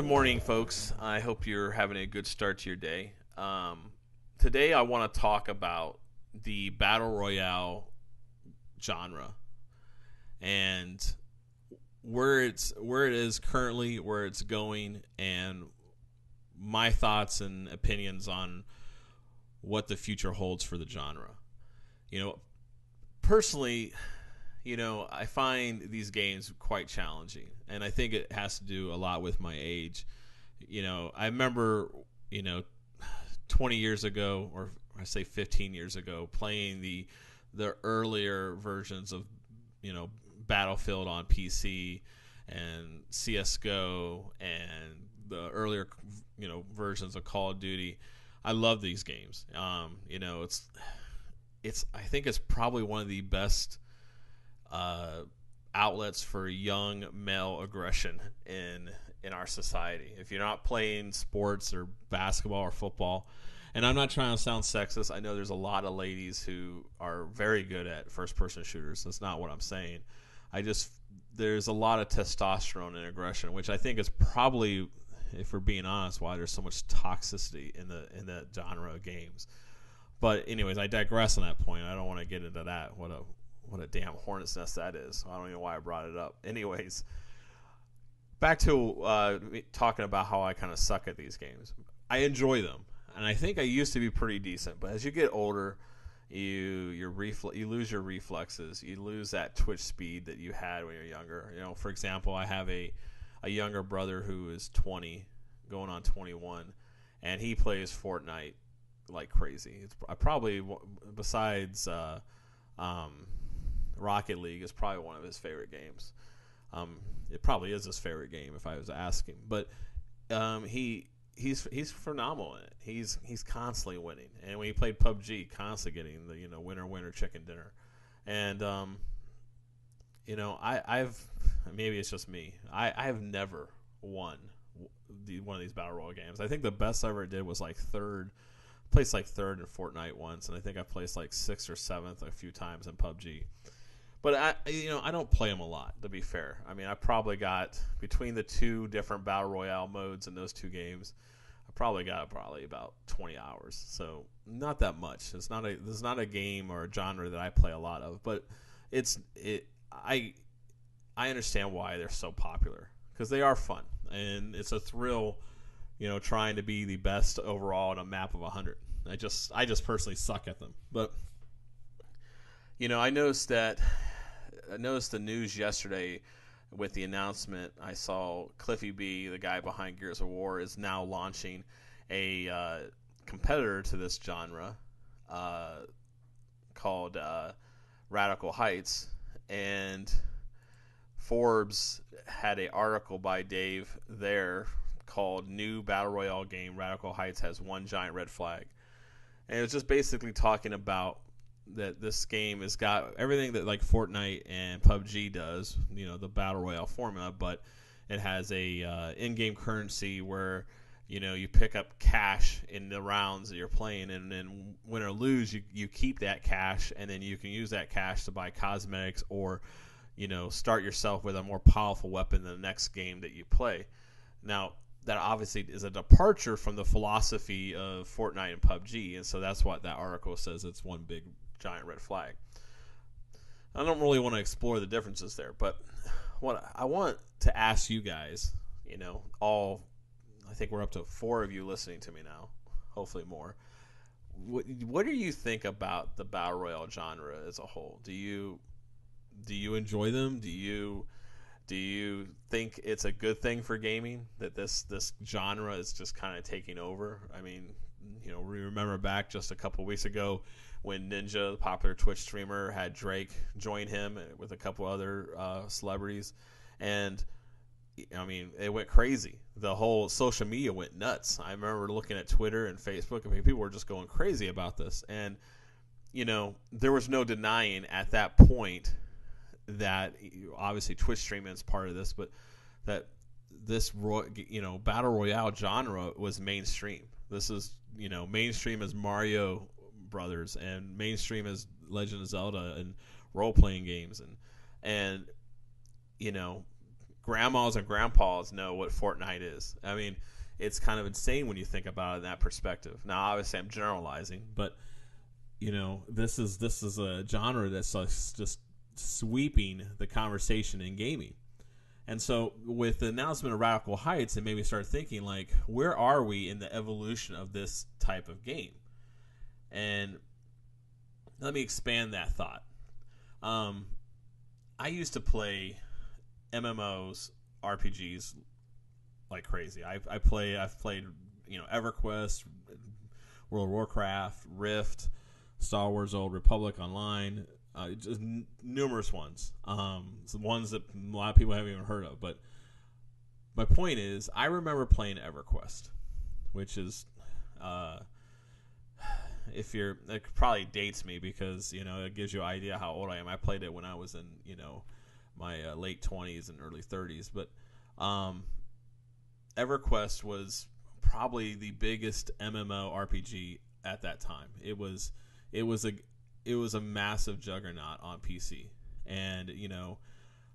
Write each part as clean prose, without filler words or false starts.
Good morning, folks. I hope you're having a good start to your day. Today, I want to talk about the Battle Royale genre and where it is currently, where it's going, and my thoughts and opinions on what the future holds for the genre. You know, personally, I find these games quite challenging, and I think it has to do a lot with my age. I remember, 20 years ago, or I say 15 years ago, playing the earlier versions of, Battlefield on PC and CS:GO and the earlier, versions of Call of Duty. I love these games. It's I think it's probably one of the best outlets for young male aggression in our society. If you're not playing sports or basketball or football, and I'm not trying to sound sexist, I know there's a lot of ladies who are very good at first-person shooters. That's not what I'm saying. There's a lot of testosterone and aggression, which I think is probably, if we're being honest, why there's so much toxicity in the genre of games. But anyways, I digress on that point. I don't want to get into that. What a damn hornet's nest that is. I don't even know why I brought it up. Anyways, back to talking about how I kind of suck at these games. I enjoy them, and I think I used to be pretty decent. But as you get older, you lose your reflexes. You lose that twitch speed that you had when you're younger. For example, I have a younger brother who is 20, going on 21, and he plays Fortnite like crazy. It's probably, besides Rocket League, is probably one of his favorite games. It probably is his favorite game if I was asking. But he's phenomenal in it. He's constantly winning. And when he played PUBG, constantly getting the winner chicken dinner. And I've maybe it's just me. I have never won one of these battle royale games. I think the best I ever did was like third. Placed like third in Fortnite once, and I think I placed like sixth or seventh a few times in PUBG. But I don't play them a lot, to be fair. I mean, I probably got, between the two different battle royale modes in those two games, I probably got about 20 hours. So not that much. This is not a game or a genre that I play a lot of, but I understand why they're so popular, because they are fun and it's a thrill. Trying to be the best overall on a map of 100. I just personally suck at them. But I noticed the news yesterday with the announcement. I saw Cliffy B, the guy behind Gears of War, is now launching a competitor to this genre called Radical Heights, and Forbes had an article by Dave there called "New Battle Royale Game Radical Heights Has One Giant Red Flag," and it was just basically talking about that this game has got everything that like Fortnite and PUBG does, the battle royale formula, but it has a in-game currency where you pick up cash in the rounds that you're playing, and then win or lose, you keep that cash, and then you can use that cash to buy cosmetics or start yourself with a more powerful weapon in the next game that you play. Now, that obviously is a departure from the philosophy of Fortnite and PUBG, and so that's what that article says. It's one big giant red flag. I don't really want to explore the differences there, but what I want to ask you guys, I think we're up to 4 of you listening to me now, hopefully more. What do you think about the battle royale genre as a whole? Do you enjoy them? Do you think it's a good thing for gaming that this genre is just kind of taking over? I mean, we remember back just a couple weeks ago when Ninja, the popular Twitch streamer, had Drake join him with a couple other celebrities, and I mean, it went crazy. The whole social media went nuts. I remember looking at Twitter and Facebook. I mean, people were just going crazy about this, and there was no denying at that point that obviously Twitch streaming is part of this, but that this battle royale genre was mainstream. This is mainstream as Mario Brothers, and mainstream as Legend of Zelda and role playing games, and grandmas and grandpas know what Fortnite is. I mean, it's kind of insane when you think about it in that perspective. Now, obviously, I'm generalizing, but this is a genre that's just sweeping the conversation in gaming. And so, with the announcement of Radical Heights, it made me start thinking, like, where are we in the evolution of this type of game? And let me expand that thought. I used to play MMOs, RPGs like crazy. I've played EverQuest, World of Warcraft, Rift, Star Wars Old Republic Online, just numerous ones. Some ones that a lot of people haven't even heard of. But my point is, I remember playing EverQuest, which is, it probably dates me because it gives you an idea how old I am. I played it when I was in my late 20s and early 30s. But EverQuest was probably the biggest MMO RPG at that time. It was a massive juggernaut on PC, and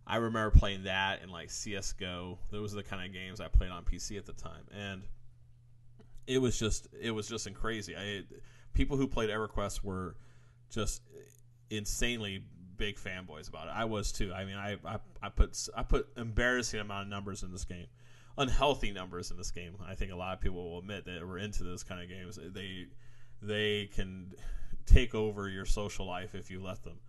I remember playing that and like CS:GO. Those are the kind of games I played on PC at the time, and it was just crazy. People who played EverQuest were just insanely big fanboys about it. I was too. I mean, I put embarrassing amount of numbers in this game, unhealthy numbers in this game. I think a lot of people will admit that we're into those kind of games. They can take over your social life if you let them,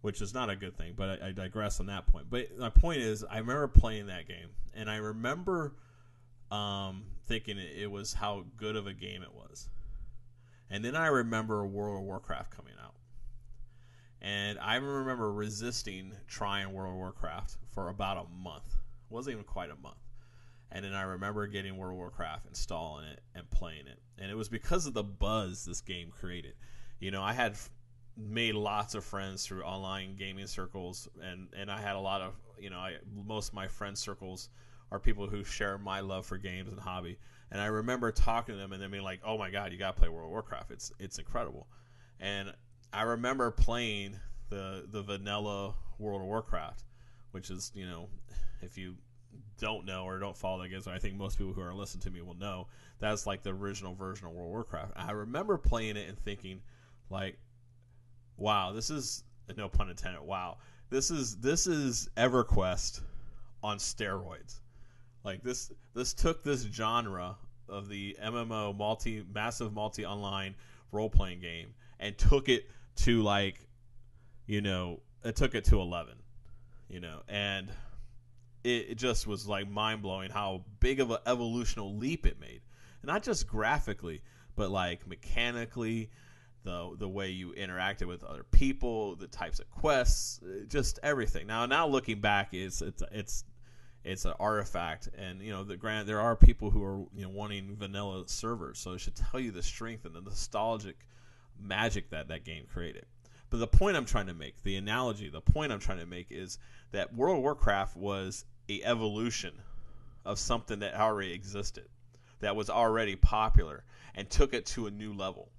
which is not a good thing, but I digress on that point. But my point is, I remember playing that game, and I remember thinking it was how good of a game it was. And then I remember World of Warcraft coming out. And I remember resisting trying World of Warcraft for about a month. It wasn't even quite a month. And then I remember getting World of Warcraft, installing it, and playing it. And it was because of the buzz this game created. I had made lots of friends through online gaming circles, and I had a lot of, most of my friend circles are people who share my love for games and hobby. And I remember talking to them and them being like, "Oh my God, you got to play World of Warcraft. It's incredible." And I remember playing the vanilla World of Warcraft, which is, if you don't know or don't follow that game, so I think most people who are listening to me will know, that's like the original version of World of Warcraft. I remember playing it and thinking, like, wow, this is, no pun intended, wow, this is EverQuest on steroids. Like, this took this genre of the MMO massive multi-online role-playing game and took it to, like, it took it to 11, and it just was like mind-blowing how big of an evolutional leap it made. And not just graphically, but like mechanically, the way you interacted with other people, the types of quests, just everything. Now looking back, it's an artifact, and there are people who are wanting vanilla servers, so it should tell you the strength and the nostalgic magic that game created. But the point I'm trying to make, the point I'm trying to make is that World of Warcraft was a evolution of something that already existed, that was already popular, and took it to a new level.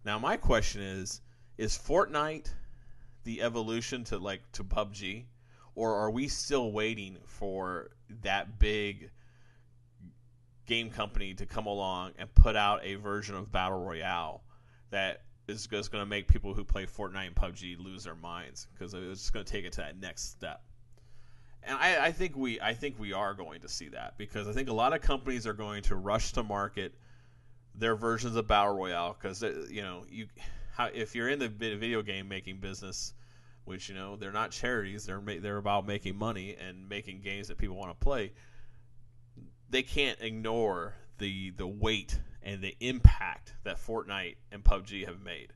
Now my question is Fortnite the evolution to PUBG, or are we still waiting for that big game company to come along and put out a version of Battle Royale that is just going to make people who play Fortnite and PUBG lose their minds, because it's just going to take it to that next step? And I think we are going to see that, because I think a lot of companies are going to rush to market their versions of Battle Royale, because if you're in the video game making business, which they're not charities, they're about making money and making games that people want to play, they can't ignore the weight and the impact that Fortnite and PUBG have made.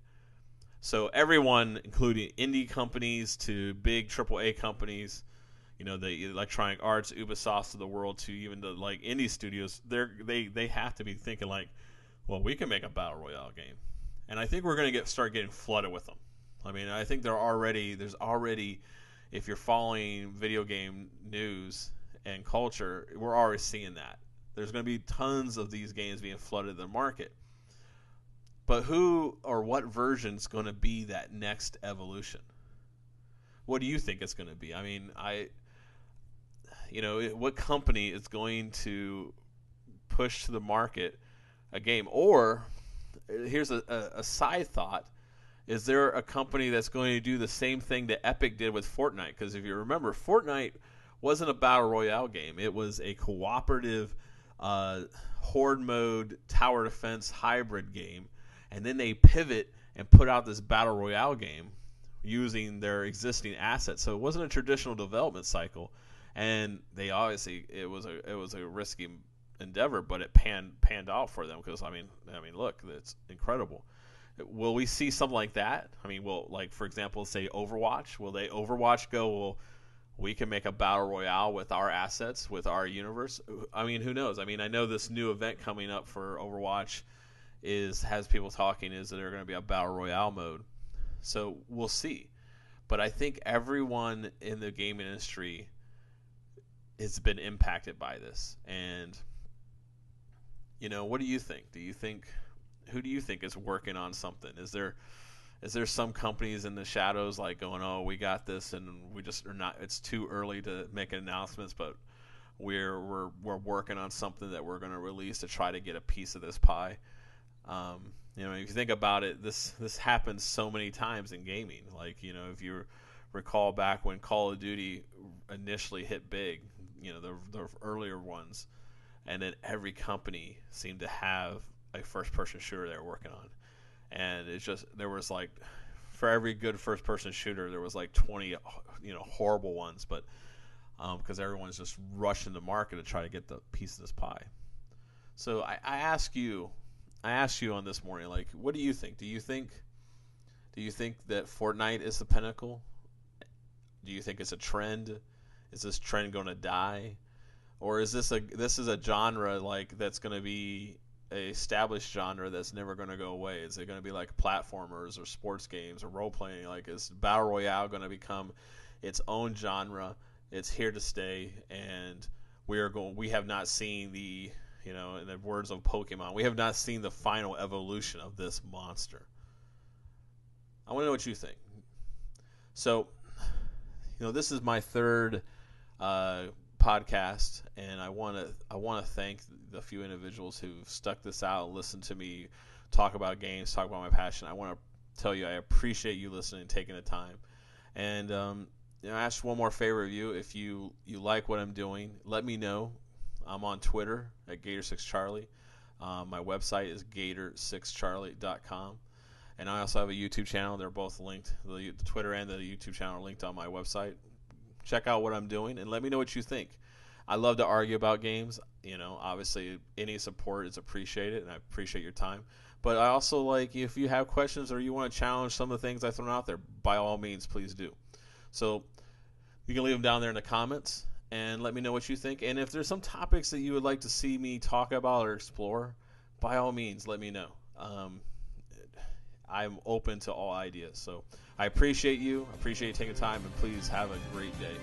So everyone, including indie companies to big AAA companies, the Electronic Arts, Ubisofts of the world, to even the indie studios, they have to be thinking like, well, we can make a Battle Royale game. And I think we're going to start getting flooded with them. I mean, I think there's already, if you're following video game news and culture, we're already seeing that. There's going to be tons of these games being flooded in the market. But who or what version is going to be that next evolution? What do you think it's going to be? I mean, what company is going to push to the market a game? Or here's a side thought. Is there a company that's going to do the same thing that Epic did with Fortnite? Because if you remember, Fortnite wasn't a battle royale game. It was a cooperative horde mode tower defense hybrid game. And then they pivot and put out this battle royale game using their existing assets. So it wasn't a traditional development cycle. And they obviously, it was a risky endeavor, but it panned out for them because I mean, look, it's incredible. Will we see something like that? I mean, for example, say Overwatch. Will Overwatch go, well, we can make a battle royale with our assets, with our universe? I mean, who knows? I mean, I know this new event coming up for Overwatch has people talking is that they're going to be a battle royale mode. So we'll see. But I think everyone in the gaming industry has been impacted by this. And, what do you think? Who do you think is working on something? Is there some companies in the shadows like going, oh, we got this, and we just are not? It's too early to make announcements, but we're working on something that we're going to release to try to get a piece of this pie. If you think about it, this happens so many times in gaming. Like, if you recall back when Call of Duty initially hit big, the earlier ones, and then every company seemed to have a first-person shooter they were working on. And it's just, there was like, for every good first-person shooter, there was like 20, horrible ones, but because everyone's just rushing the market to try to get the piece of this pie. So I asked you on this morning, like, what do you think? Do you think that Fortnite is the pinnacle? Do you think it's a trend? Is this trend going to die? Or is this a genre like that's going to be a established genre that's never going to go away? Is it going to be like platformers or sports games or role playing? Like, is battle royale going to become its own genre? It's here to stay, and we have not seen the, in the words of Pokemon, we have not seen the final evolution of this monster. I want to know what you think. So, this is my third podcast, and I want to thank the few individuals who've stuck this out and listened to me talk about games, talk about my passion. I want to tell you I appreciate you listening and taking the time. And I ask one more favor of you. If you like what I'm doing, let me know. I'm on Twitter at Gator6Charlie. My website is Gator6Charlie.com. And I also have a YouTube channel. They're both linked. The Twitter and the YouTube channel are linked on my website. Check out what I'm doing and let me know what you think. I love to argue about games. Obviously any support is appreciated, and I appreciate your time. But I also like, if you have questions or you want to challenge some of the things I've thrown out there, by all means, please do. So you can leave them down there in the comments and let me know what you think. And if there's some topics that you would like to see me talk about or explore, by all means, let me know. I'm open to all ideas. So I appreciate you. I appreciate you taking time, and please have a great day.